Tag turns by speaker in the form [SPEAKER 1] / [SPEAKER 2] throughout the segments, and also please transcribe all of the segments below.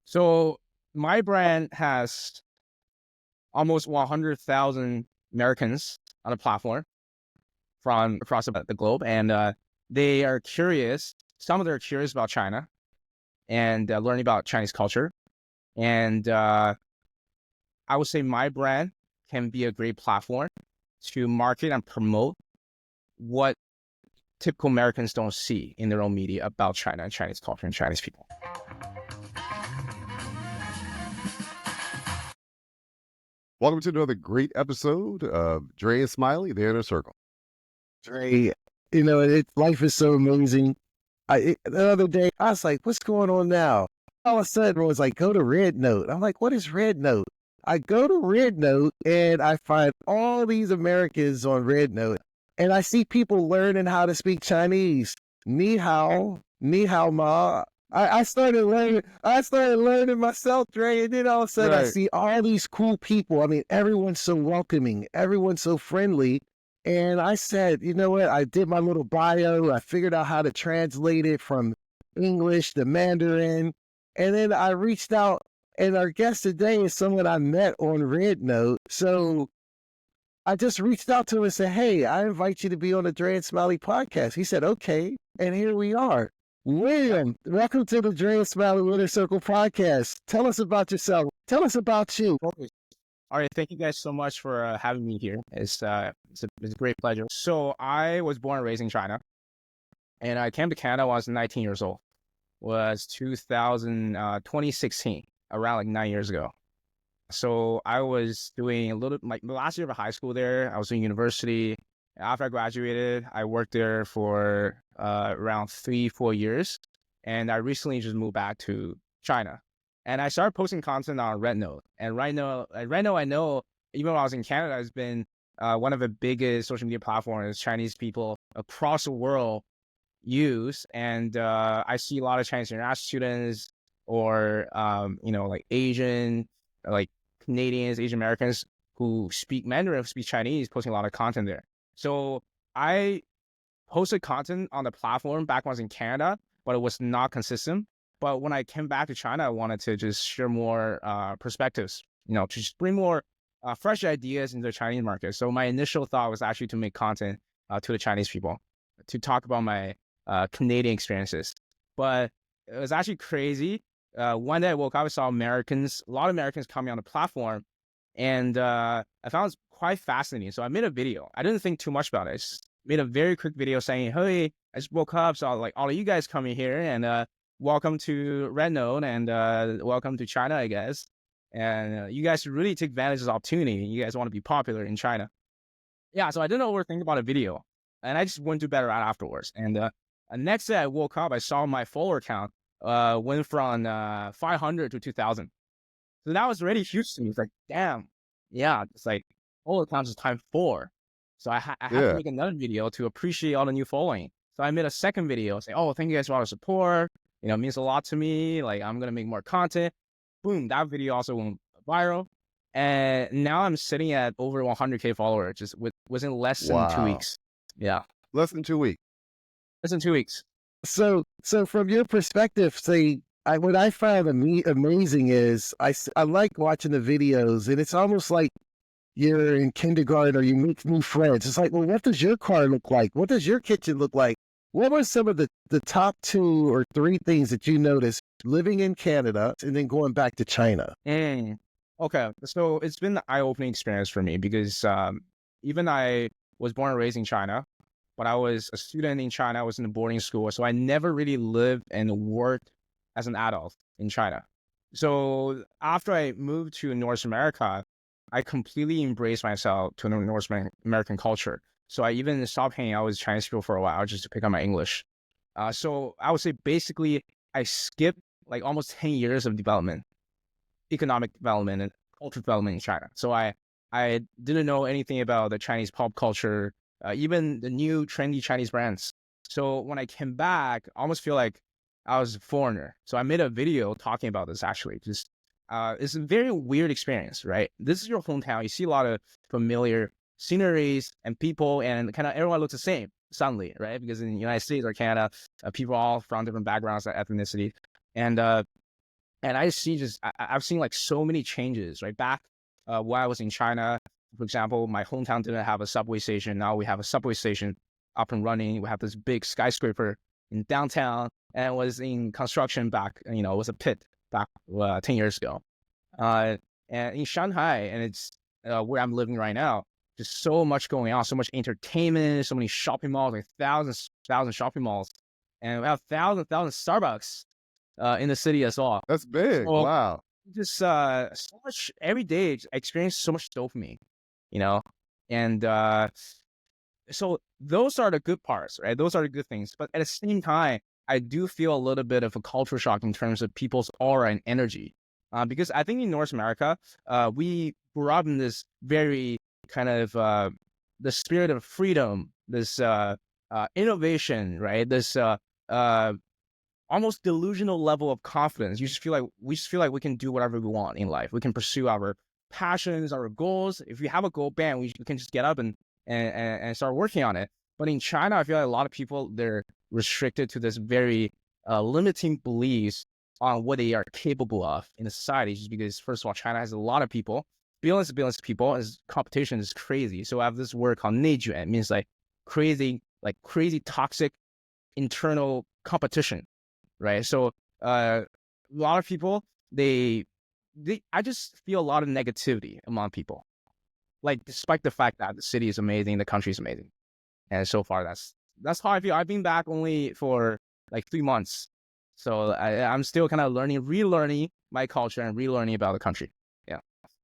[SPEAKER 1] So my brand has almost 100,000 Americans on the platform from across the globe, and they are curious. Some of them are curious about China and learning about Chinese culture. And I would say my brand can be a great platform to market and promote what typical Americans don't see in their own media about China and Chinese culture and Chinese people.
[SPEAKER 2] Welcome to another great episode of Dre and Smiley, The Inner Circle.
[SPEAKER 3] Dre, life is so amazing. The other day, I was like, what's going on now? All of a sudden, it was like, go to Red Note. I'm like, what is Red Note? I go to Red Note and I find all these Americans on Red Note, and I see people learning how to speak Chinese. Ni hao ma. I started learning myself, Dre, and then all of a sudden I
[SPEAKER 2] Right.
[SPEAKER 3] see all these cool people. I mean, everyone's so welcoming, everyone's so friendly. And I said, you know what? I did my little bio. I figured out how to translate it from English to Mandarin. And then I reached out, and our guest today is someone I met on Red Note. So I just reached out to him and said, hey, I invite you to be on the Dre and Smiley podcast. He said, okay. And here we are. William, welcome to the Dre and Smiley Inner Circle podcast. Tell us about yourself. Tell us about you.
[SPEAKER 1] All right, thank you guys so much for having me here. It's a great pleasure. So I was born and raised in China, and I came to Canada when I was 19 years old. Was 2016, around like 9 years ago. So I was doing a little, like the last year of high school there. I was doing university. After I graduated, I worked there for around 3-4 years, and I recently just moved back to China. And I started posting content on Red Note. And right now, I know, even when I was in Canada, has been one of the biggest social media platforms Chinese people across the world use. And I see a lot of Chinese international students or, like Asian, like Canadians, Asian Americans who speak Mandarin, who speak Chinese, posting a lot of content there. So I posted content on the platform back when I was in Canada, but it was not consistent. But when I came back to China, I wanted to just share more perspectives, to just bring more fresh ideas into the Chinese market. So my initial thought was actually to make content to the Chinese people, to talk about my Canadian experiences. But it was actually crazy. One day I woke up, I saw a lot of Americans coming on the platform, and I found it quite fascinating. So I made a video. I didn't think too much about it. I just made a very quick video saying, hey, I just woke up, saw like all of you guys coming here, and welcome to Red Note, and welcome to China, I guess. And you guys should really take advantage of this opportunity. You guys want to be popular in China. Yeah, so I didn't overthink about a video, and I just went to bed right afterwards. And next day I woke up, I saw my follower count went from 500 to 2,000. So that was really huge to me. It's like, damn, yeah, it's like follower count is times 4. So I had to
[SPEAKER 2] Yeah.
[SPEAKER 1] make another video to appreciate all the new following. So I made a second video saying, oh, thank you guys for all the support. It means a lot to me. Like, I'm going to make more content. Boom, that video also went viral. And now I'm sitting at over 100K followers just within less than 2
[SPEAKER 2] Wow.
[SPEAKER 1] weeks. Yeah,
[SPEAKER 2] Less than 2 weeks.
[SPEAKER 1] less than 2 weeks.
[SPEAKER 3] So from your perspective, say, what I find amazing is I like watching the videos, and it's almost like you're in kindergarten or you meet new friends. It's like, well, what does your car look like? What does your kitchen look like? What were some of the top 2 or 3 things that you noticed living in Canada and then going back to China?
[SPEAKER 1] Okay, so it's been an eye-opening experience for me because even I was born and raised in China, but I was a student in China. I was in a boarding school, so I never really lived and worked as an adult in China. So after I moved to North America, I completely embraced myself to the North American culture. So I even stopped hanging out with Chinese people for a while just to pick up my English. So I would say basically I skipped like almost 10 years of development, economic development and cultural development in China. So I didn't know anything about the Chinese pop culture, even the new trendy Chinese brands. So when I came back, I almost feel like I was a foreigner. So I made a video talking about this actually. Just it's a very weird experience, right? This is your hometown. You see a lot of familiar sceneries and people, and kind of everyone looks the same suddenly, right? Because in the United States or Canada, people are all from different backgrounds and ethnicity. And And I see I've seen like so many changes, right? Back when I was in China, for example, my hometown didn't have a subway station. Now we have a subway station up and running. We have this big skyscraper in downtown, and it was in construction back, it was a pit back 10 years ago. And in Shanghai, and it's where I'm living right now, just so much going on, so much entertainment, so many shopping malls, like thousands shopping malls, and we have thousands Starbucks in the city as well.
[SPEAKER 2] That's big.
[SPEAKER 1] So
[SPEAKER 2] Wow.
[SPEAKER 1] just so much every day, I experience so much dopamine, and so those are the good parts, right? Those are the good things. But at the same time, I do feel a little bit of a culture shock in terms of people's aura and energy, because I think in North America, we grew up in this very kind of the spirit of freedom, this innovation, right? This almost delusional level of confidence. We just feel like we can do whatever we want in life. We can pursue our passions, our goals. If we have a goal, bam, we can just get up and start working on it. But in China, I feel like a lot of people, they're restricted to this very limiting beliefs on what they are capable of in the society, just because, first of all, China has a lot of people, billions of people, and competition is crazy. So I have this word called 内卷, it means like crazy toxic internal competition, right? So a lot of people, I just feel a lot of negativity among people. Like, despite the fact that the city is amazing, the country is amazing. And so far, that's how I feel. I've been back only for like 3 months. So I'm still kind of relearning my culture and relearning about the country. Yeah.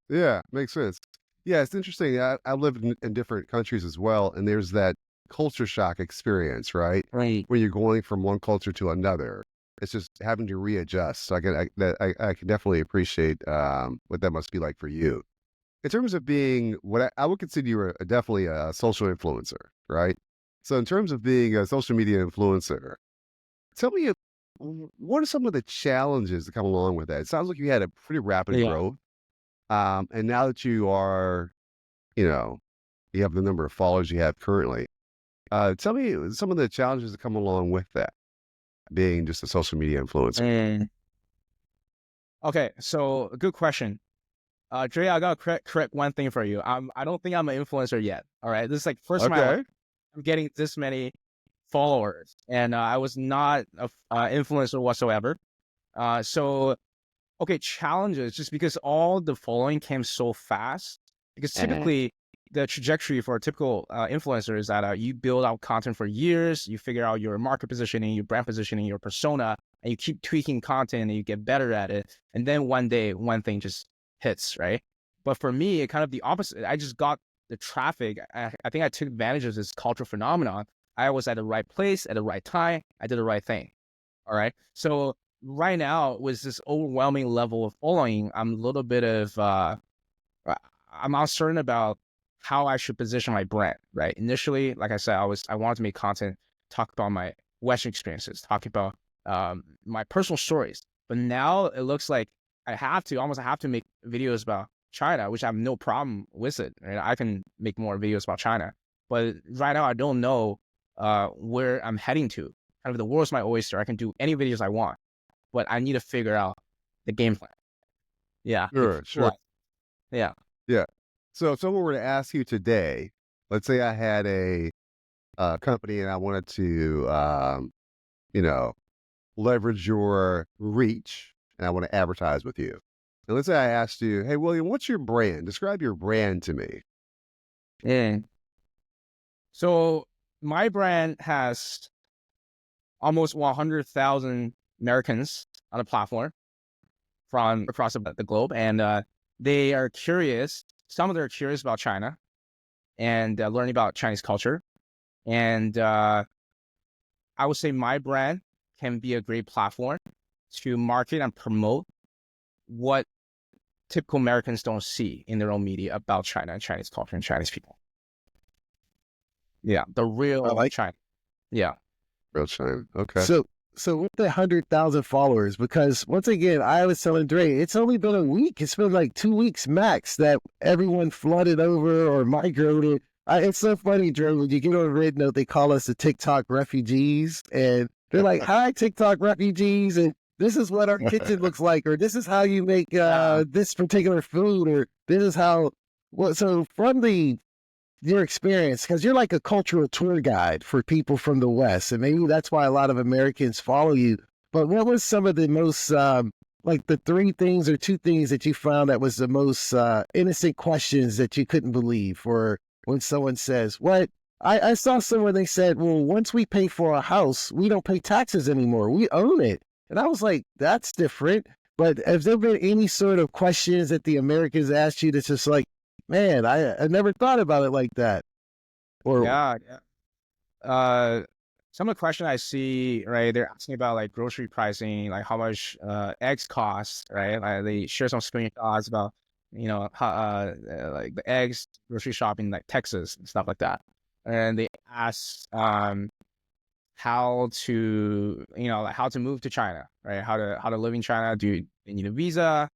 [SPEAKER 2] Yeah, makes sense. Yeah, it's interesting. I lived in different countries as well, and there's that culture shock experience, right?
[SPEAKER 1] Right.
[SPEAKER 2] When you're going from one culture to another. It's just having to readjust. So I can definitely appreciate what that must be like for you. In terms of being what I would consider you definitely a social influencer, right? So in terms of being a social media influencer, tell me what are some of the challenges that come along with that? It sounds like you had a pretty rapid growth. And now that you are, you have the number of followers you have currently, tell me some of the challenges that come along with that, being just a social media influencer.
[SPEAKER 1] Okay, so good question. Dre, I gotta correct one thing for you. I don't think I'm an influencer yet. All right, this is like first time I'm getting this many followers, and I was not an influencer whatsoever. So okay, challenges, just because all the following came so fast. Because typically the trajectory for a typical influencer is that you build out content for years, you figure out your market positioning, your brand positioning, your persona, and you keep tweaking content and you get better at it. And then one day, one thing just hits, right? But for me, it kind of the opposite. I just got the traffic. I think I took advantage of this cultural phenomenon. I was at the right place at the right time. I did the right thing. All right. So right now, with this overwhelming level of following, I'm a little bit of I'm uncertain about how I should position my brand, right? Initially, like I said, I wanted to make content, talk about my Western experiences, talk about my personal stories. But now it looks like I have to make videos about China, which I have no problem with it. Right? I can make more videos about China. But right now, I don't know where I'm heading to. Kind of the world's my oyster. I can do any videos I want, but I need to figure out the game plan. Yeah.
[SPEAKER 2] Sure.
[SPEAKER 1] Yeah.
[SPEAKER 2] Yeah. So if someone were to ask you today, let's say I had a company and I wanted to, leverage your reach and I want to advertise with you. And let's say I asked you, hey, William, what's your brand? Describe your brand to me.
[SPEAKER 1] Yeah. So my brand has almost 100,000 Americans on the platform from across the globe. And they are curious. Some of them are curious about China and learning about Chinese culture. And I would say my brand can be a great platform to market and promote what typical Americans don't see in their own media about China and Chinese culture and Chinese people. Yeah, the real China. Yeah.
[SPEAKER 2] Real China. Okay.
[SPEAKER 3] So with the 100,000 followers, because once again, I was telling Dre, it's only been a week. It's been like 2 weeks max that everyone flooded over or migrated. It's so funny, Dre, when you get on Red Note, they call us the TikTok refugees. And they're like, hi, TikTok refugees. And this is what our kitchen looks like, or this is how you make
[SPEAKER 1] Yeah.
[SPEAKER 3] this particular food, or this is how. Well, so from your experience, because you're like a cultural tour guide for people from the West, and maybe that's why a lot of Americans follow you. But what was some of the most like the three things or two things that you found that was the most innocent questions that you couldn't believe, or when someone says, "What?" I saw somewhere they said, "Well, once we pay for a house, we don't pay taxes anymore. We own it." And I was like, "That's different." But has there been any sort of questions that the Americans asked you that's just like, man, I never thought about it like that? Or
[SPEAKER 1] Yeah. Uh, some of the questions I see, right, they're asking about like grocery pricing, like how much eggs cost, right? Like they share some screenshots about, how like the eggs grocery shop in like Texas and stuff like that. And they ask how to, like how to move to China, right? How to live in China. They need a visa?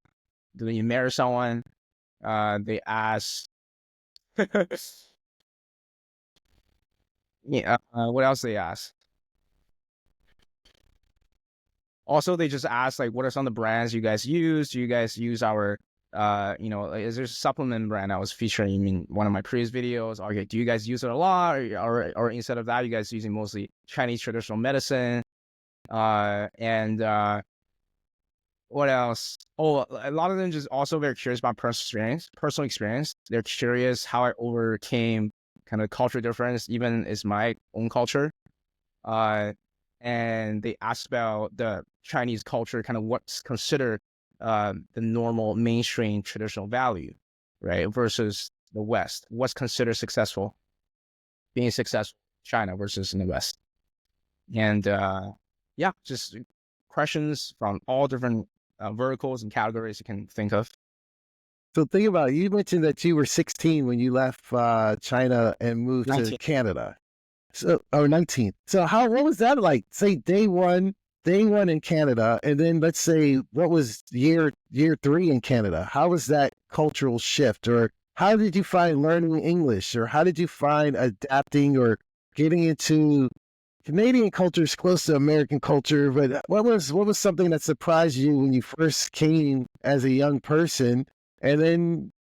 [SPEAKER 1] Do they need to marry someone? They ask yeah, what else they ask? Also, they just ask like, what are some of the brands you guys use? Do you guys use our, like, is there a supplement brand I was featuring in one of my previous videos? Okay, do you guys use it a lot, or instead of that, you guys using mostly Chinese traditional medicine? And what else? Oh, a lot of them just also very curious about personal experience. They're curious how I overcame kind of culture difference, even is my own culture. Uh, and they asked about the Chinese culture, kind of what's considered the normal mainstream traditional value, right, versus the West. What's considered successful, being successful in China versus in the West. And yeah, just questions from all different verticals and categories you can think of.
[SPEAKER 3] so think about it. You mentioned that you were 16 when you left China and moved to
[SPEAKER 1] 19.
[SPEAKER 3] Canada. So, or 19. So what was that like? Say day one in Canada, and then let's say what was year three in Canada? How was that cultural shift, or how did you find learning English, or how did you find adapting or getting into Canadian culture is close to American culture, but what was something that surprised you when you first came as a young person, and then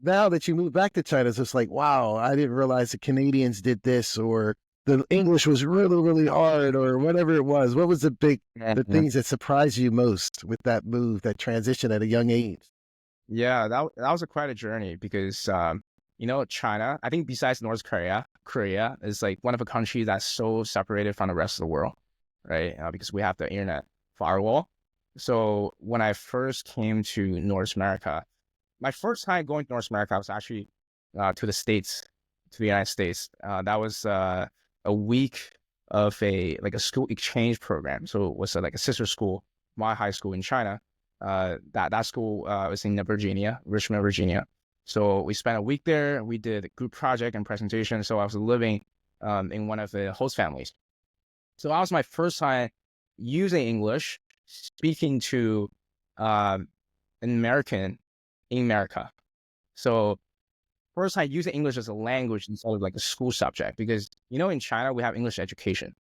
[SPEAKER 3] now that you moved back to China, it's just like, wow, I didn't realize the Canadians did this, or the English was really, really hard, or whatever it was. What was the
[SPEAKER 1] Mhm.
[SPEAKER 3] things that surprised you most with that move, that transition at a young age?
[SPEAKER 1] Yeah, that was quite a journey because China, I think besides North Korea, Korea is like one of the countries that's so separated from the rest of the world, right? Because we have the internet firewall. So when I first came to North America, my first time going to North America was actually to the States, to the United States. That was a week of a school exchange program. So it was like a sister school, my high school in China. That school was in Virginia, Richmond, Virginia. So we spent a week there. We did a group project and presentation. So I was living in one of the host families. So that was my first time using English, speaking to an American in America. So first I use English as a language instead of like a school subject because in China we have English education,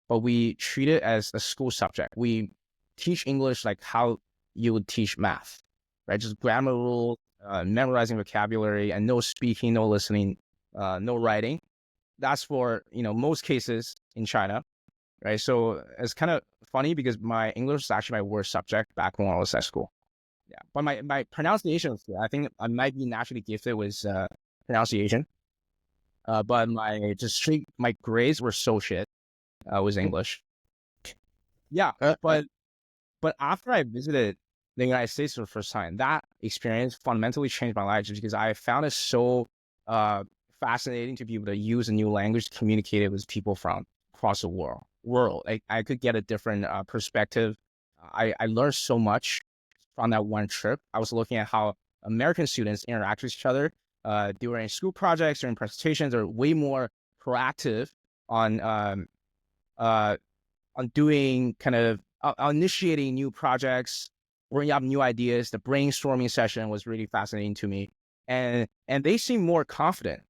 [SPEAKER 1] but we treat it as a school subject. We teach English like how you would teach math, right? Just grammar rules, memorizing vocabulary, and no speaking, no listening, no writing. That's for most cases in China, right? So it's kind of funny because my English is actually my worst subject back when I was at school. Yeah, but my pronunciation is good. I think I might be naturally gifted with pronunciation. But my grades were so shit with English. Yeah,
[SPEAKER 3] Uh, uh,
[SPEAKER 1] but after I visited the United States for the first time, that experience fundamentally changed my life just because I found it so fascinating to be able to use a new language to communicate it with people from across the world. I could get a different perspective. I learned so much from that one trip. I was looking at how American students interact with each other during school projects, during presentations. Are way more proactive on uh, doing kind of initiating new projects, bringing up new ideas. The brainstorming session was really fascinating to me, and they seem more confident.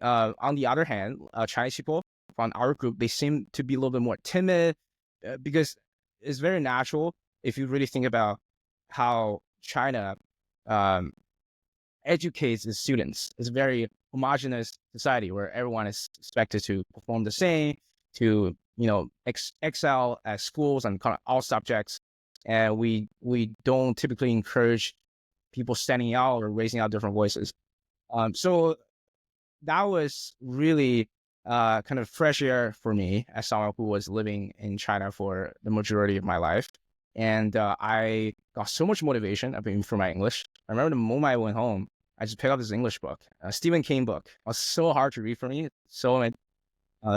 [SPEAKER 1] On the other hand, Chinese people from our group, they seem to be a little bit more timid because it's very natural if you really think about how China um, educates its students, it's a very homogenous society where everyone is expected to perform the same, to excel at schools and kind of all subjects, and we don't typically encourage people standing out or raising out different voices. So that was really kind of fresh air for me as someone who was living in China for the majority of my life. And I got so much motivation for my English. I remember the moment I went home, I just picked up this English book, a Stephen King book. It was so hard to read for me. So a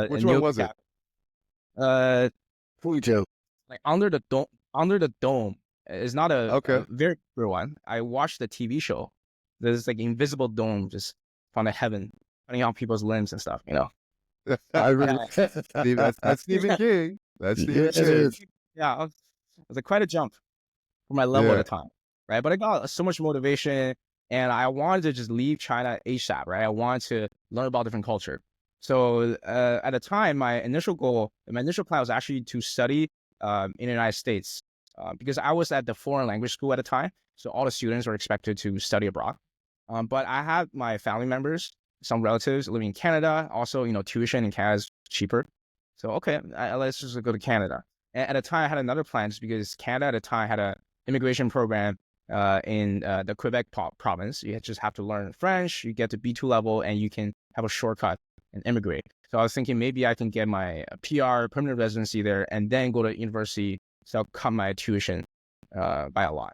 [SPEAKER 2] Which one
[SPEAKER 1] new
[SPEAKER 2] was it?
[SPEAKER 1] uh,
[SPEAKER 3] Fujo.
[SPEAKER 1] like Under the Dome. Under the Dome is not
[SPEAKER 2] Okay.
[SPEAKER 1] a very good one. I watched the TV show. There's like invisible dome just from the heaven, cutting out people's limbs and stuff.
[SPEAKER 3] I really.
[SPEAKER 2] Steve, that's Stephen King. That's Stephen
[SPEAKER 3] Yes, it
[SPEAKER 2] King.
[SPEAKER 3] is.
[SPEAKER 1] Yeah, it was like quite a jump for my level at
[SPEAKER 2] Yeah.
[SPEAKER 1] the time, right? But I got so much motivation, and I wanted to just leave China ASAP, right? I wanted to learn about different culture. So at the time, my initial plan was actually to study in the United States because I was at the foreign language school at the time. So all the students were expected to study abroad. But I had my family members, some relatives living in Canada. Also, tuition in Canada is cheaper. So okay, let's just go to Canada. At the time, I had another plan just because Canada at the time had a immigration program in the Quebec province. You just have to learn French, you get to B2 level, and you can have a shortcut and immigrate. So I was thinking maybe I can get my PR, permanent residency there, and then go to university, so I'll cut my tuition by a lot.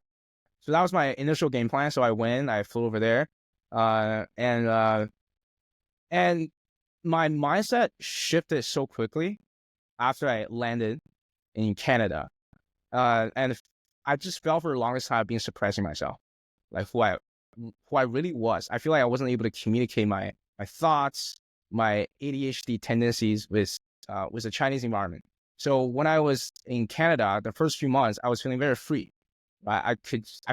[SPEAKER 1] So that was my initial game plan. So I flew over there, and my mindset shifted so quickly after I landed in Canada. And I just felt for the longest time being suppressing myself, like who I really was. I feel like I wasn't able to communicate my thoughts, my ADHD tendencies with the Chinese environment. So when I was in Canada, the first few months, I was feeling very free. I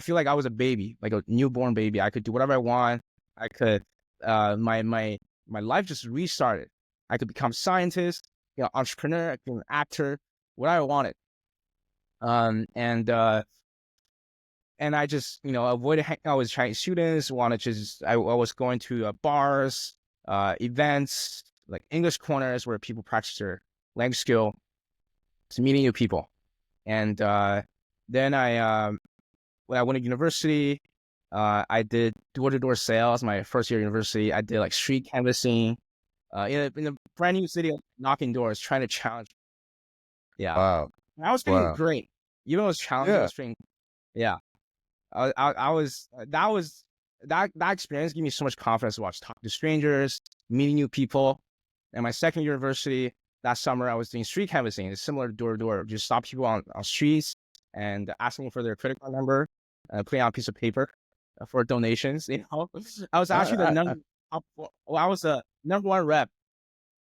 [SPEAKER 1] feel like I was a baby, like a newborn baby. I could do whatever I want. I could, my life just restarted. I could become scientist, entrepreneur, I could be an actor, whatever I wanted. And I just, avoided hanging out with Chinese students. I was going to bars, events, like English corners where people practice their language skill, to meeting new people. And then when I went to university, I did door-to-door sales. My first year of university, I did like street canvassing in a brand new city, knocking doors, trying to challenge. Yeah,
[SPEAKER 2] Wow.
[SPEAKER 1] I was feeling
[SPEAKER 2] Wow.
[SPEAKER 1] great. Even though it was challenging, I
[SPEAKER 2] Yeah.
[SPEAKER 1] was feeling, yeah. I was that experience gave me so much confidence to talk to strangers, meeting new people. And my second year university, that summer, I was doing street canvassing. It's similar to door to door. Just stop people on streets and asking for their credit card number, putting out a piece of paper for donations. I was actually I was the number one rep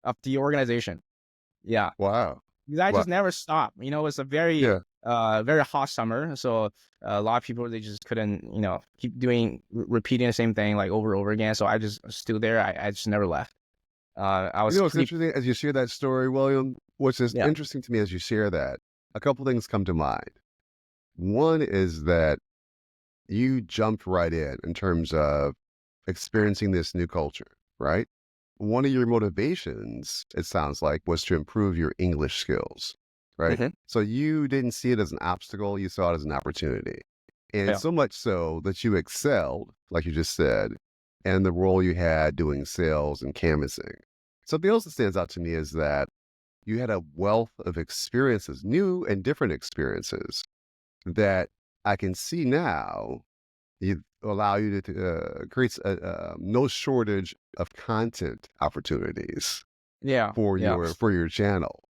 [SPEAKER 1] of the organization. Yeah,
[SPEAKER 2] Wow.
[SPEAKER 1] because I
[SPEAKER 2] Wow.
[SPEAKER 1] just never stopped. It's a very
[SPEAKER 2] Yeah.
[SPEAKER 1] very hot summer, so a lot of people, they just couldn't keep repeating the same thing like over and over again. So I just stood there. I just never left. I was
[SPEAKER 2] What's interesting as you share that story, William? What's just
[SPEAKER 1] Yeah.
[SPEAKER 2] interesting to me as you share that, a couple things come to mind. One is that you jumped right in terms of experiencing this new culture, right? One of your motivations, it sounds like, was to improve your English skills, right?
[SPEAKER 1] Mhm.
[SPEAKER 2] So you didn't see it as an obstacle, you saw it as an opportunity. And
[SPEAKER 1] Yeah.
[SPEAKER 2] so much so that you excelled, like you just said, in the role you had doing sales and canvassing. Something else that stands out to me is that you had a wealth of experiences, new and different experiences, that I can see now you allow you to create no shortage of content opportunities
[SPEAKER 1] Yeah.
[SPEAKER 2] for
[SPEAKER 1] Yeah.
[SPEAKER 2] your channel.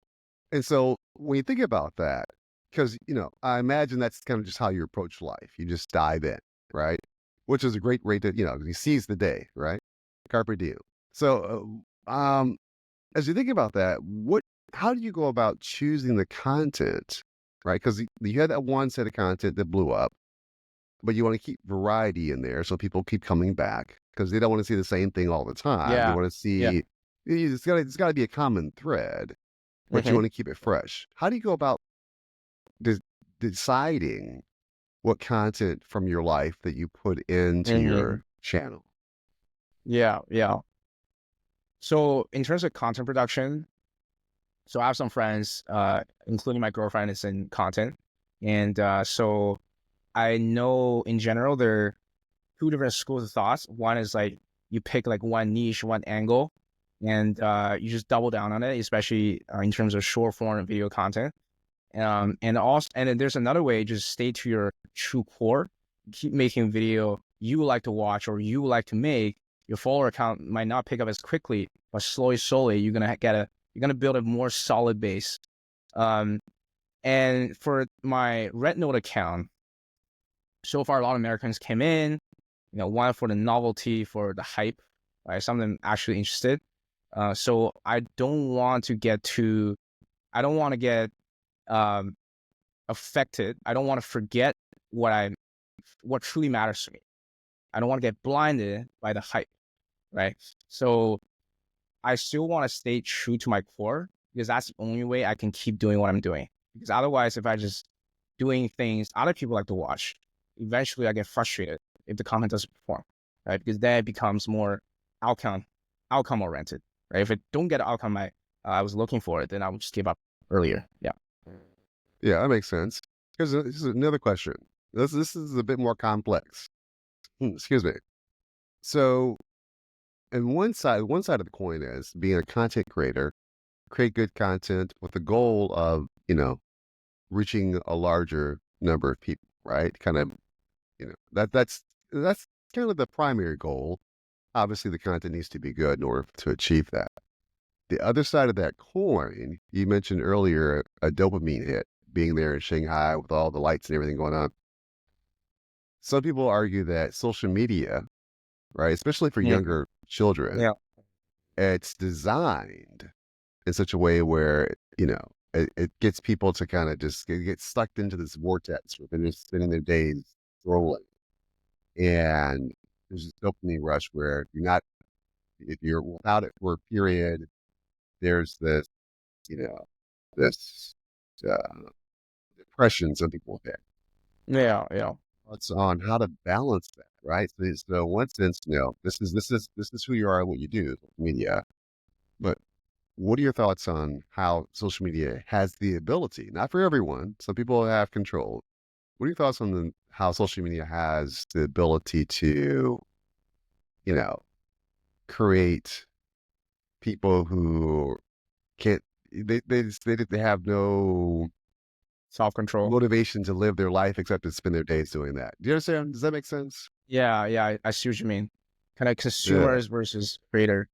[SPEAKER 2] And so when you think about that, because I imagine that's kind of just how you approach life. You just dive in, right? Which is a great way to you seize the day, right? Carpe diem. So as you think about that, how do you go about choosing the content, right? Because you had that one set of content that blew up, but you want to keep variety in there so people keep coming back because they don't want to see the same thing all the time. They
[SPEAKER 1] Yeah.
[SPEAKER 2] want to see it's got to be a common thread, but you
[SPEAKER 1] Mhm.
[SPEAKER 2] want to keep it fresh. How do you go about deciding what content from your life that you put into your channel?
[SPEAKER 1] Yeah, yeah. So in terms of content production, so I have some friends, including my girlfriend, is in content, and so I know in general there are two different schools of thoughts. One is like you pick like one niche, one angle, and you just double down on it, especially in terms of short form video content. And also, and then there's another way: just stay to your true core, keep making video you like to watch or you like to make. Your follower count might not pick up as quickly, but slowly, you're gonna build a more solid base. And for my Red Note account, so far a lot of Americans came in, one for the novelty, for the hype, right? Some of them actually interested. So I don't want to get um, affected. I don't want to forget what truly matters to me. I don't want to get blinded by the hype, right? So I still want to stay true to my core because that's the only way I can keep doing what I'm doing. Because otherwise, if I just doing things other people like to watch, eventually I get frustrated if the content doesn't perform, right? Because then it becomes more outcome oriented, right? If I don't get the outcome I was looking for, then I would just give up earlier. Yeah.
[SPEAKER 2] Yeah, that makes sense. Here's this is another question. This is a bit more complex. Excuse me. So, and one side of the coin is being a content creator, create good content with the goal of, reaching a larger number of people, right? Kind of, that's kind of the primary goal. Obviously, the content needs to be good in order to achieve that. The other side of that coin, you mentioned earlier a dopamine hit, being there in Shanghai with all the lights and everything going on. Some people argue that social media, right, especially for
[SPEAKER 1] Yeah.
[SPEAKER 2] younger children,
[SPEAKER 1] Yeah.
[SPEAKER 2] it's designed in such a way where, it gets people to kind of just get sucked into this vortex where they're just spending their days scrolling. And there's this dopamine rush where if you're without it for a period, there's this, this uh, depression some people have.
[SPEAKER 1] Yeah. Yeah.
[SPEAKER 2] Thoughts on how to balance that, right? So in one sense, this is who you are and what you do, media. But what are your thoughts on how social media has the ability, not for everyone, some people have control. What are your thoughts on how social media has the ability to, you know, create people who can't, they have no
[SPEAKER 1] Self-control.
[SPEAKER 2] motivation to live their life except to spend their days doing that. Do you understand? Does that make sense?
[SPEAKER 1] Yeah. Yeah. I see what you mean. Kind of
[SPEAKER 2] Yeah.
[SPEAKER 1] consumers versus creator.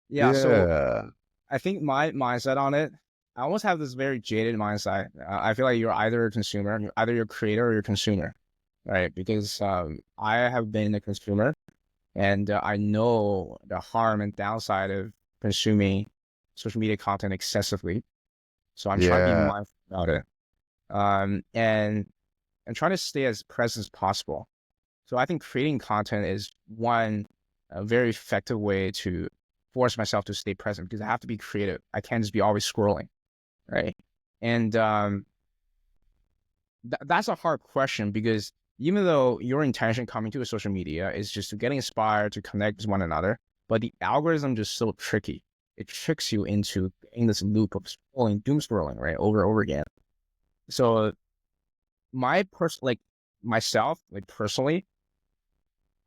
[SPEAKER 1] Yeah. So
[SPEAKER 2] Yeah.
[SPEAKER 1] I think my mindset on it, I almost have this very jaded mindset. I feel like you're either a consumer, either you're a creator or you're a consumer, right? Because I have been a consumer, and I know the harm and downside of consuming social media content excessively. So I'm trying to be
[SPEAKER 2] Yeah.
[SPEAKER 1] mindful about it, and trying to stay as present as possible. So I think creating content is one very effective way to force myself to stay present because I have to be creative. I can't just be always scrolling, right? And that's a hard question because even though your intention coming to a social media is just to get inspired, to connect with one another, but the algorithm just so tricky. It tricks you into in this loop of scrolling, doom scrolling, right, over and over again. So myself, like personally,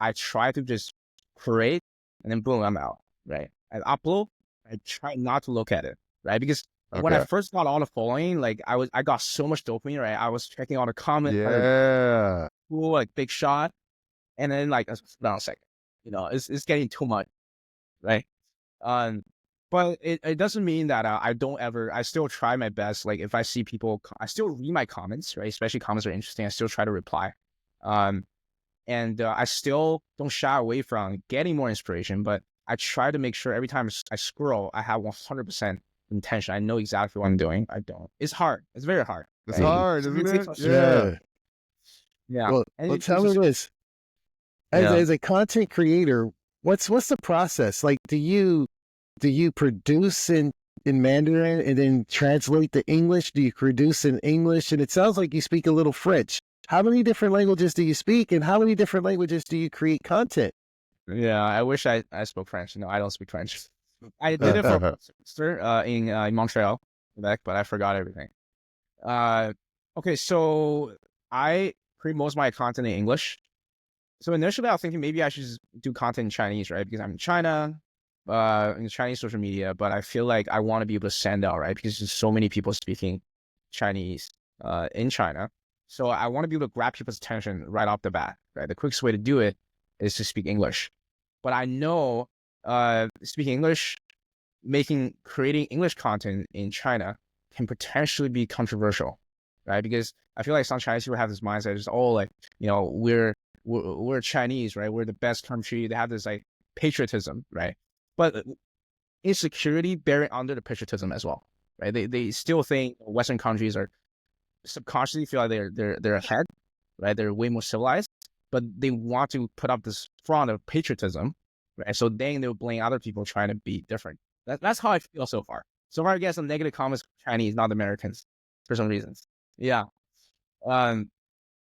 [SPEAKER 1] I try to just create and then boom, I'm out, right? I upload, I try not to look at it, right? Because when I
[SPEAKER 2] Okay.
[SPEAKER 1] first got all the following, like I got so much dopamine, right? I was checking all the comments,
[SPEAKER 2] Yeah.
[SPEAKER 1] cool, like big shot, and then like down a second, it's getting too much, right? Um, but it doesn't mean that I still try my best. Like if I see people, I still read my comments, right? Especially comments are interesting. I still try to reply. Um, and I still don't shy away from getting more inspiration, but I try to make sure every time I scroll, I have 100% intention. I know exactly what I'm doing. I don't. It's hard. It's very hard.
[SPEAKER 2] It's
[SPEAKER 1] Right?
[SPEAKER 2] hard,
[SPEAKER 1] It
[SPEAKER 2] isn't
[SPEAKER 1] takes
[SPEAKER 2] it?
[SPEAKER 1] much.
[SPEAKER 2] Yeah.
[SPEAKER 3] Yeah.
[SPEAKER 1] Yeah.
[SPEAKER 3] Well,
[SPEAKER 1] And
[SPEAKER 3] well,
[SPEAKER 1] it's
[SPEAKER 3] tell me
[SPEAKER 1] just,
[SPEAKER 3] this.
[SPEAKER 1] yeah.
[SPEAKER 3] As a content creator, what's the process? Like, do you produce and in Mandarin and then translate to English? Do you produce in English? And it sounds like you speak a little French. How many different languages do you speak, and how many different languages do you create content?
[SPEAKER 1] Yeah, I wish I spoke French. No, I don't speak French. I did it for a semester in Montreal, Quebec, but I forgot everything. Okay, so I create most of my content in English. So initially, I was thinking maybe I should just do content in Chinese, right? Because I'm in China, in Chinese social media, but I feel like I want to be able to stand out, right? Because there's so many people speaking Chinese in China. So I want to be able to grab people's attention right off the bat, right? The quickest way to do it is to speak English. But I know speaking English, creating English content in China can potentially be controversial, right? Because I feel like some Chinese people have this mindset, just like, we're Chinese, right? We're the best country. They have this like patriotism, right? But insecurity bearing under the patriotism as well, right? They still think Western countries are subconsciously feel like they're ahead, right? They're way more civilized, but they want to put up this front of patriotism, right? So then they'll blame other people trying to be different. That's how I feel so far. So far, I get some negative comments from Chinese, not Americans, for some reasons. Yeah.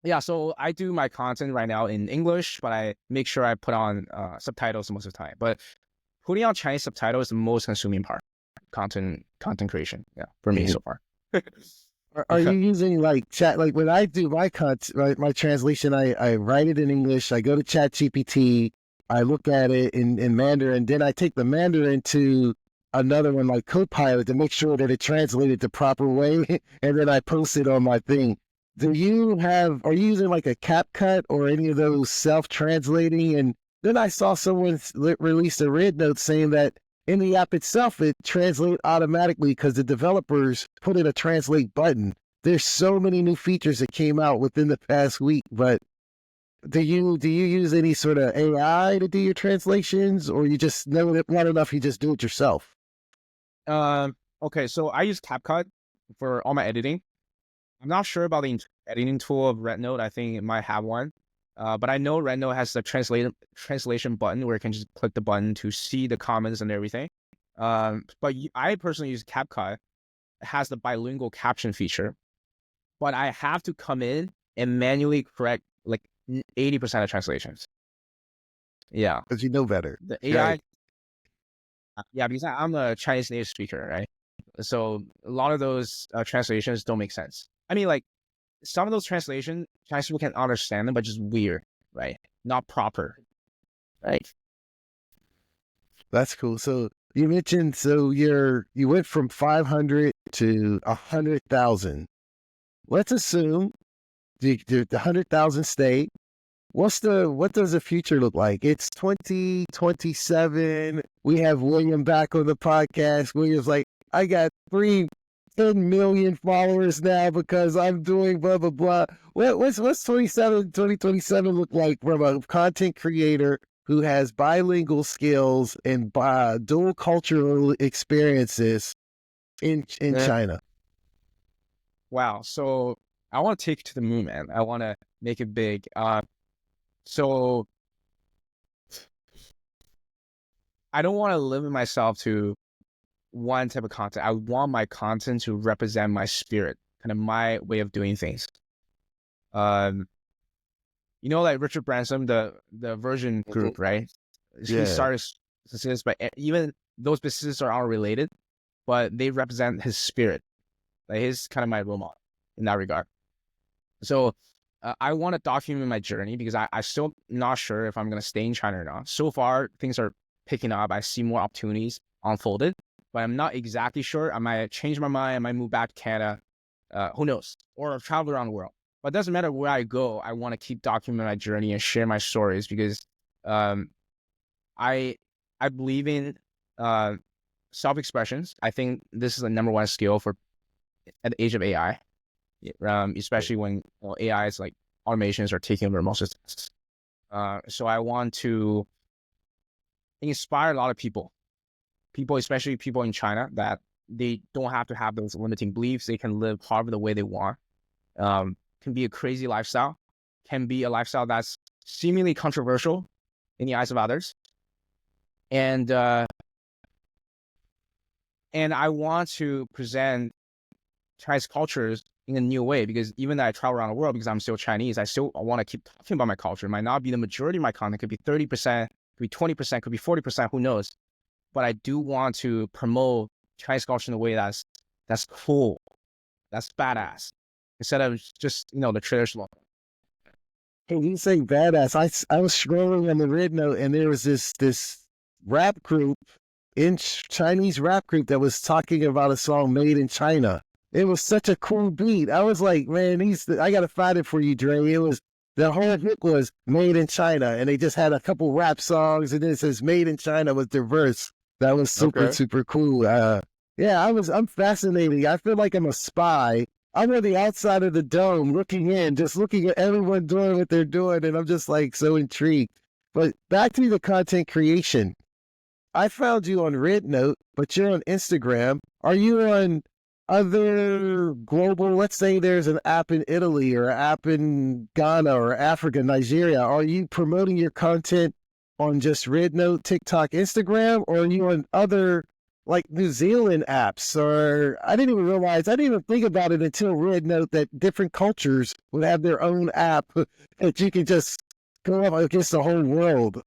[SPEAKER 1] Yeah, so I do my content right now in English, but I make sure I put on subtitles most of the time. But putting on Chinese subtitles is the most consuming part, content creation. Yeah, for me so far.
[SPEAKER 3] Are you using like chat? Like when I do my my translation, I write it in English. I go to Chat GPT. I look at it in Mandarin. Then I take the Mandarin to another one like Copilot to make sure that it translated the proper way, and then I post it on my thing. Are you using like a CapCut or any of those self-translating? And then I saw someone release a red note saying that in the app itself, it translates automatically because the developers put in a translate button. There's so many new features that came out within the past week, but do you use any sort of AI to do your translations, or you just know that not enough, you just do it yourself?
[SPEAKER 1] Okay, so I use CapCut for all my editing. I'm not sure about the editing tool of RedNote. I think it might have one. But I know RedNote has the translation button where you can just click the button to see the comments and everything. But I personally use CapCut. It has the bilingual caption feature. But I have to come in and manually correct like 80% of translations. Yeah.
[SPEAKER 3] Because you know better.
[SPEAKER 1] The AI. Yeah, because I'm a Chinese native speaker, right? So a lot of those translations don't make sense. I mean, like, some of those translations, Chinese people can understand them, but just weird, right? Not proper, right?
[SPEAKER 3] That's cool. So you mentioned, you went from 500 to 100,000. Let's assume the 100,000 stayed. What does the future look like? It's 2027. We have William back on the podcast. William's like, I got 10 million followers now because I'm doing blah, blah, blah. What's 2027 look like from a content creator who has bilingual skills and dual cultural experiences in China?
[SPEAKER 1] Wow. So I want to take it to the moon, man. I want to make it big. So I don't want to limit myself to one type of content. I want my content to represent my spirit, kind of my way of doing things. Like Richard Branson, the Virgin Group, right?
[SPEAKER 3] Yeah.
[SPEAKER 1] He started businesses, but even those businesses are all related, but they represent his spirit. Like, he's kind of my role model in that regard. So I want to document my journey because I'm still not sure if I'm going to stay in China or not. So far, things are picking up. I see more opportunities unfolded, but I'm not exactly sure. I might change my mind. I might move back to Canada. Who knows? Or travel around the world. But it doesn't matter where I go. I want to keep documenting my journey and share my stories because I believe in self-expressions. I think this is the number one skill for at the age of AI, especially when AI is like automations are taking over most of the tasks. So I want to inspire a lot of people, especially people in China, that they don't have to have those limiting beliefs. They can live however the way they want. Can be a crazy lifestyle, can be a lifestyle that's seemingly controversial in the eyes of others. And And I want to present Chinese cultures in a new way, because even though I travel around the world, because I'm still Chinese, I still want to keep talking about my culture. It might not be the majority of my content, could be 30%, could be 20%, could be 40%, who knows? But I do want to promote Chinese culture in a way that's cool, that's badass, instead of just, the traditional.
[SPEAKER 3] Hey, you say badass. I was scrolling on the Red Note, and there was this rap group, Chinese rap group, that was talking about a song made in China. It was such a cool beat. I was like, man, I gotta find it for you, Dre. It was, the whole hit was made in China, and they just had a couple rap songs, and then it says made in China with their verse. That was super cool. Yeah, I'm fascinated. I feel like I'm a spy. I'm on the outside of the dome looking in, just looking at everyone doing what they're doing, and I'm just like so intrigued. But back to the content creation. I found you on Red Note, but you're on Instagram. Are you on other global, let's say there's an app in Italy or an app in Ghana or Africa, Nigeria. Are you promoting your content on just Red Note, TikTok, Instagram, or are you on other like New Zealand apps? Or I didn't even think about it until Red Note, that different cultures would have their own app that you can just go up against the whole world.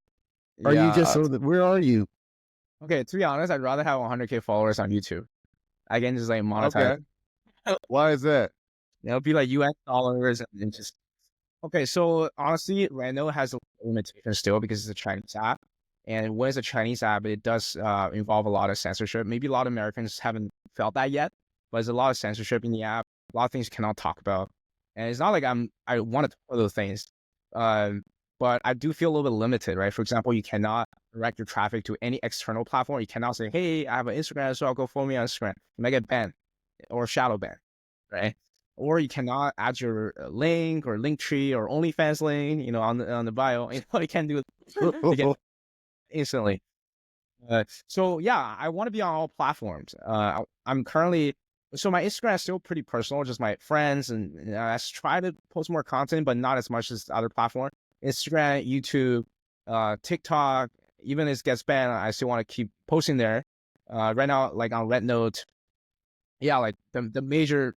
[SPEAKER 3] Are you just, where are you?
[SPEAKER 1] Okay, to be honest, I'd rather have 100K followers on YouTube. I can just like monetize.
[SPEAKER 2] Okay. Why is that?
[SPEAKER 1] It'll be like US dollars and just. Okay, so honestly, Reno has a limitation still because it's a Chinese app. And when it's a Chinese app, it does involve a lot of censorship. Maybe a lot of Americans haven't felt that yet, but there's a lot of censorship in the app. A lot of things you cannot talk about. And it's not like I want to talk about those things. But I do feel a little bit limited, right? For example, you cannot direct your traffic to any external platform. You cannot say, hey, I have an Instagram, so I'll go follow me on Instagram. You might get banned or shadow banned, right? Or you cannot add your link or link tree or OnlyFans link, on the bio. You can't do it instantly. So yeah, I want to be on all platforms. I'm currently, so my Instagram is still pretty personal, just my friends, and I try to post more content, but not as much as other platforms. Instagram, YouTube, TikTok, even if it gets banned, I still want to keep posting there. Right now, like on Red Note, yeah, like the major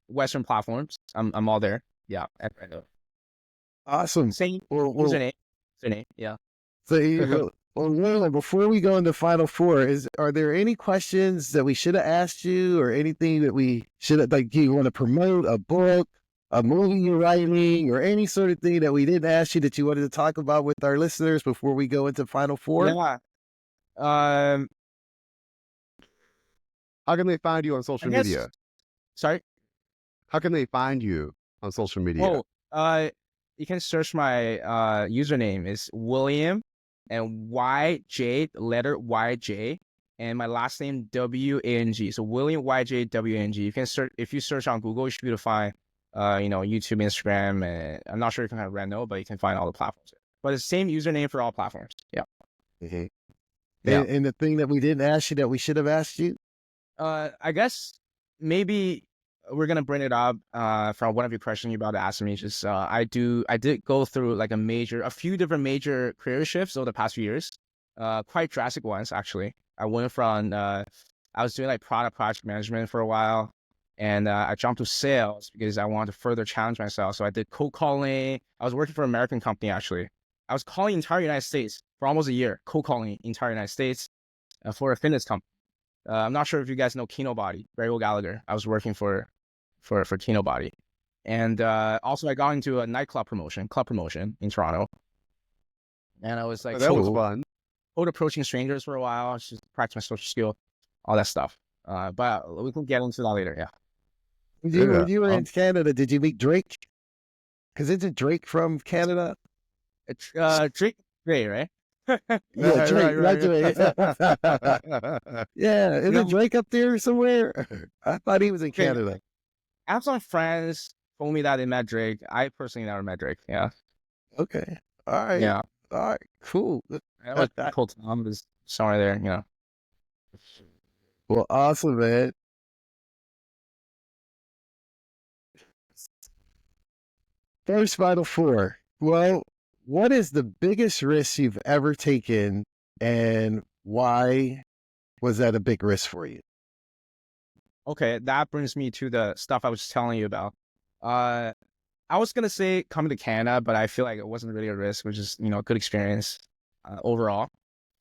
[SPEAKER 1] Western platforms, I'm all there. Yeah, at Red Note.
[SPEAKER 3] Awesome.
[SPEAKER 1] Same username, yeah.
[SPEAKER 3] So, well, before we go into Final Four, are there any questions that we should have asked you, or anything that we should have, like, do you want to promote a book, a movie you're writing, or any sort of thing that we didn't ask you that you wanted to talk about with our listeners before we go into Final Four?
[SPEAKER 1] Yeah.
[SPEAKER 2] How can they find you on social media?
[SPEAKER 1] Sorry?
[SPEAKER 2] How can they find you on social media?
[SPEAKER 1] You can search my username is William and YJ, letter YJ, and my last name WANG. So William YJ WANG. You can search, if you search on Google, you should be able to find YouTube, Instagram, and I'm not sure you can have Reno, but you can find all the platforms. But it's the same username for all platforms. Yeah.
[SPEAKER 3] Mm-hmm. Yeah. And the thing that we didn't ask you that we should have asked you?
[SPEAKER 1] I guess maybe we're gonna bring it up from one of your questions you're about to ask me. Just I did go through like a few different major career shifts over the past few years, quite drastic ones actually. I went from I was doing like project management for a while, and I jumped to sales because I wanted to further challenge myself. So I did cold calling. I was working for an American company actually. I was calling the entire United States for almost a year, cold calling the entire United States for a fitness company. I'm not sure if you guys know Kino Body, Barry Gallagher. I was working for Kino Body. And also I got into a club promotion in Toronto. And I was like,
[SPEAKER 2] that was fun.
[SPEAKER 1] Cold approaching strangers for a while, just practice my social skill, all that stuff. But we can get into that later, yeah.
[SPEAKER 3] When you were in Canada, did you meet Drake? Because isn't Drake from Canada?
[SPEAKER 1] Drake, right?
[SPEAKER 3] Yeah, Drake.
[SPEAKER 1] Right.
[SPEAKER 3] Yeah, isn't Drake up there somewhere? I thought he was in Canada.
[SPEAKER 1] I have some friends told me that they met Drake. I personally never met Drake. Yeah.
[SPEAKER 3] Okay. All right.
[SPEAKER 1] Yeah.
[SPEAKER 3] All right. Cool.
[SPEAKER 1] Cool. Tom is somewhere there.
[SPEAKER 3] Well, awesome, man. First Final Four. Well, what is the biggest risk you've ever taken, and why was that a big risk for you?
[SPEAKER 1] Okay, that brings me to the stuff I was telling you about. Uh, I was gonna say coming to Canada, but I feel like it wasn't really a risk, which is a good experience overall.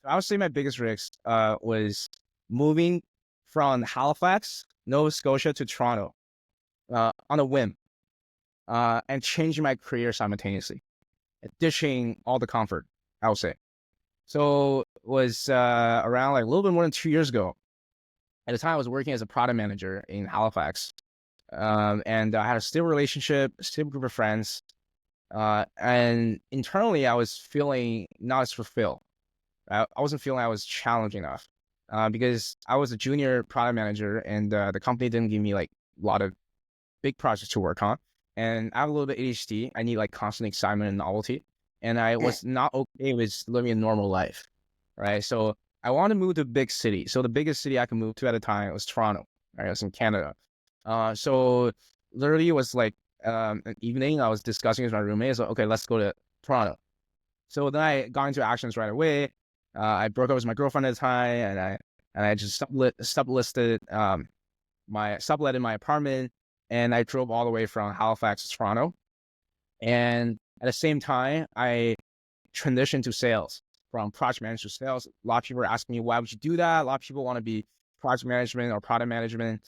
[SPEAKER 1] So I would say my biggest risk was moving from Halifax, Nova Scotia to Toronto on a whim and changing my career simultaneously, ditching all the comfort, I would say. So it was around like a little bit more than 2 years ago. At the time, I was working as a product manager in Halifax, and I had a stable relationship, a stable group of friends, and internally, I was feeling not as fulfilled. I wasn't feeling I was challenged enough because I was a junior product manager, and the company didn't give me like a lot of big projects to work on. And I have a little bit ADHD. I need like constant excitement and novelty, and I was not okay with living a normal life, right? So I want to move to a big city. So the biggest city I could move to at the time was Toronto. Right, it was in Canada. So literally it was like an evening. I was discussing with my roommate. So okay, let's go to Toronto. So then I got into actions right away. I broke up with my girlfriend at the time, and I just sublisted subletted my apartment, and I drove all the way from Halifax to Toronto. And at the same time, I transitioned to sales, from project management to sales. A lot of people are asking me, why would you do that? A lot of people want to be project management or product management.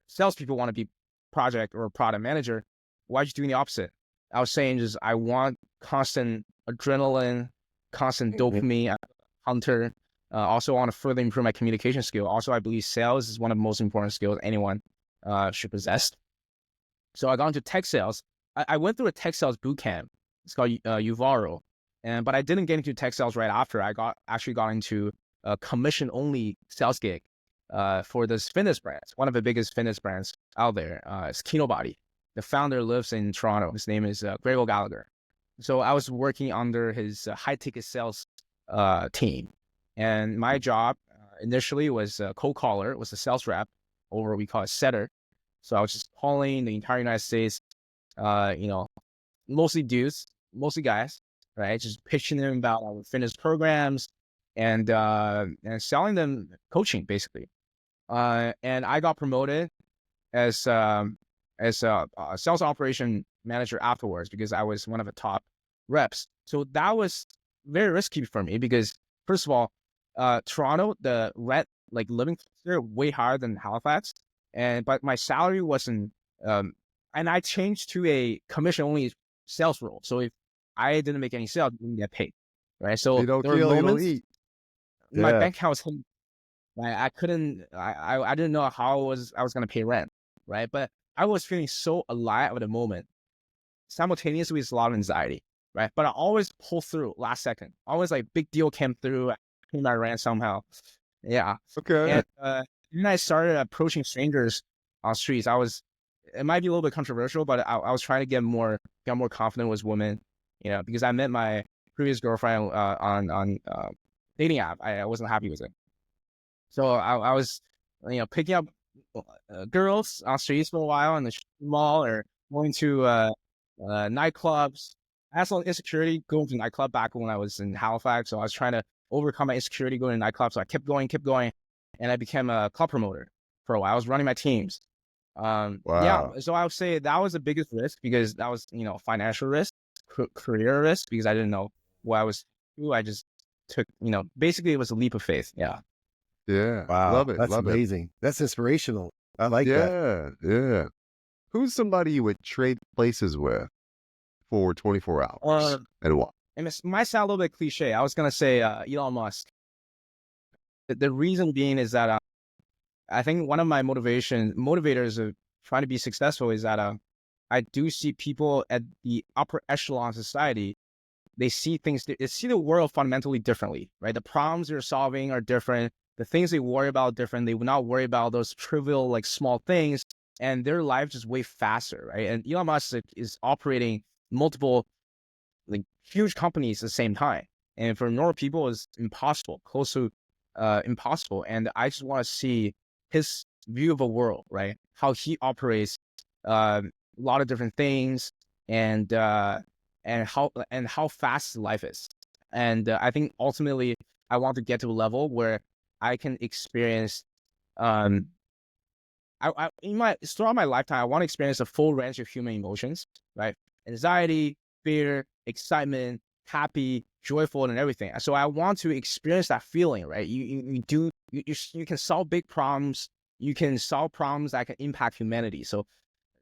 [SPEAKER 1] Salespeople want to be project or product manager. Why are you doing the opposite? I was saying just I want constant adrenaline, constant dopamine hunter. Also want to further improve my communication skill. Also, I believe sales is one of the most important skills anyone should possess. So I got into tech sales. I went through a tech sales boot camp. It's called Uvaro. But I didn't get into tech sales right after. I actually got into a commission only sales gig for this fitness brand. One of the biggest fitness brands out there. It's Kinobody. The founder lives in Toronto. His name is Gregor Gallagher. So I was working under his high ticket sales team. And my job initially was a cold caller, was a sales rep, or we call it setter. So I was just calling the entire United States, mostly dudes, mostly guys, right? Just pitching them about our fitness programs and selling them coaching, basically. And I got promoted as a sales operation manager afterwards because I was one of the top reps. So that was very risky for me because, first of all, Toronto, the rent, like living there, way higher than Halifax, but my salary wasn't. And I changed to a commission only sales role. So if I didn't make any sales, I didn't get paid, right? So
[SPEAKER 2] You don't
[SPEAKER 1] there were
[SPEAKER 2] kill, you don't
[SPEAKER 1] moments
[SPEAKER 2] eat.
[SPEAKER 1] my
[SPEAKER 2] Yeah.
[SPEAKER 1] bank account was hitting. I couldn't. I didn't know how I was gonna pay rent, right? But I was feeling so alive at the moment. Simultaneously, with a lot of anxiety, right? But I always pull through last second. Always like big deal came through, I paid my rent somehow. Yeah.
[SPEAKER 2] Okay.
[SPEAKER 1] And then I started approaching strangers on streets. It might be a little bit controversial, but I was trying to get more confident with women, because I met my previous girlfriend on dating app. I wasn't happy with it. So I was, picking up girls on streets for a while in the mall or going to nightclubs. I had some insecurity going to nightclub back when I was in Halifax. So I was trying to overcome my insecurity going to nightclubs. So I kept going, and I became a club promoter for a while. I was running my teams. Yeah,
[SPEAKER 2] Wow.
[SPEAKER 1] so I would say that was the biggest risk because that was, financial risk, career risk because I didn't know what I was doing. I just took, basically it was a leap of faith. Yeah.
[SPEAKER 2] Yeah.
[SPEAKER 3] Wow,
[SPEAKER 2] Love it.
[SPEAKER 3] that's
[SPEAKER 2] Love it.
[SPEAKER 3] amazing. That's inspirational. I like that.
[SPEAKER 2] Yeah. Yeah. Who's somebody you would trade places with for 24 hours and why?
[SPEAKER 1] And it might sound a little bit cliche. I was gonna say Elon Musk. The reason being is that I think one of my motivators of trying to be successful is that I do see people at the upper echelon of society. They see things, they see the world fundamentally differently, right? The problems they're solving are different. The things they worry about are different. They will not worry about those trivial, like small things, and their life just way faster, right? And Elon Musk is operating multiple, like huge companies at the same time, and for normal people, it's impossible, close to impossible. And I just want to see his view of a world, right? How he operates a lot of different things, and how fast life is. And I think ultimately I want to get to a level where I can experience throughout my lifetime, I want to experience a full range of human emotions, right? Anxiety, fear, excitement, happy, joyful, and everything. So I want to experience that feeling, right? You can solve big problems. You can solve problems that can impact humanity. So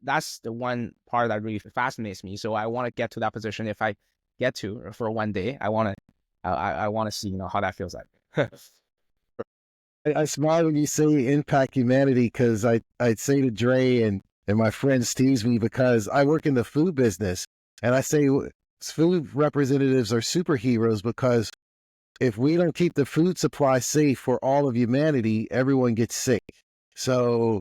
[SPEAKER 1] that's the one part that really fascinates me. So I want to get to that position. If I get to, or for one day, I want to see, how that feels like.
[SPEAKER 3] I smile when you say impact humanity because I'd say to Dre and my friends tease me because I work in the food business and I say food representatives are superheroes because if we don't keep the food supply safe for all of humanity, everyone gets sick. So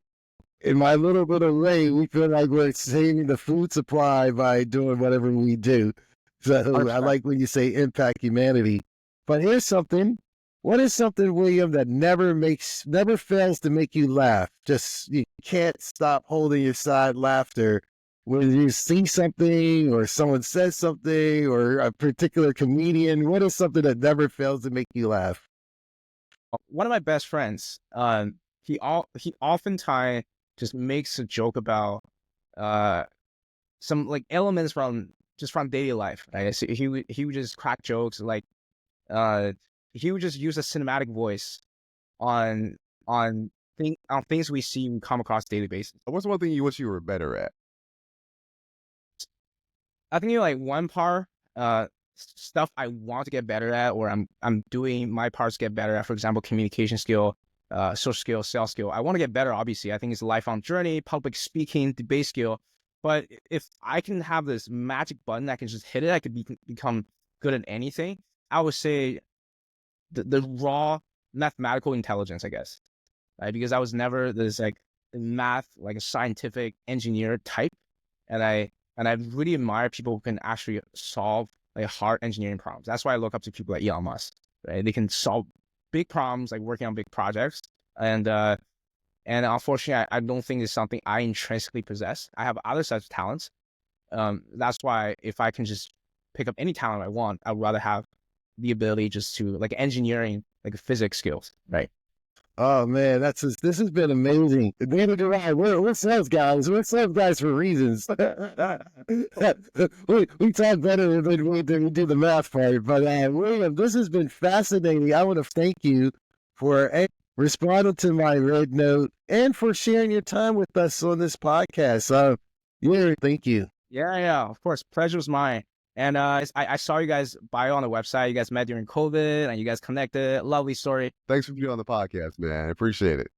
[SPEAKER 3] in my little way, we feel like we're saving the food supply by doing whatever we do. So I like when you say impact humanity. But here's something. What is something, William, that never fails to make you laugh? Just you can't stop holding your side laughter when you see something or someone says something or a particular comedian. What is something that never fails to make you laugh?
[SPEAKER 1] One of my best friends, he oftentimes just makes a joke about some like elements from daily life. Right? So he would just crack jokes like he would just use a cinematic voice on on on things we see and come across daily basis.
[SPEAKER 2] What's one thing you wish you were better at?
[SPEAKER 1] I think like one part, stuff I want to get better at, or I'm doing my parts to get better at. For example, communication skill, social skill, sales skill. I want to get better. Obviously, I think it's a lifelong journey. Public speaking, debate skill. But if I can have this magic button, I can just hit it. I could become good at anything. I would say the raw mathematical intelligence, I guess, right? Because I was never this like math, like a scientific engineer type, and I really admire people who can actually solve like hard engineering problems. That's why I look up to people like Elon Musk, right? They can solve big problems, like working on big projects, and unfortunately, I don't think it's something I intrinsically possess. I have other such talents. That's why if I can just pick up any talent I want, I'd rather have the ability just to like engineering, like physics skills, right?
[SPEAKER 3] Oh man, this has been amazing. Neither do I. We're sales guys. We're sales guys for reasons. we talk better than we do the math part. But William, this has been fascinating. I want to thank you for responding to my red note and for sharing your time with us on this podcast. Yeah, thank you.
[SPEAKER 1] Yeah, of course. Pleasure was mine. And I saw you guys bio on the website. You guys met during COVID and you guys connected. Lovely story.
[SPEAKER 2] Thanks for being on the podcast, man. I appreciate it.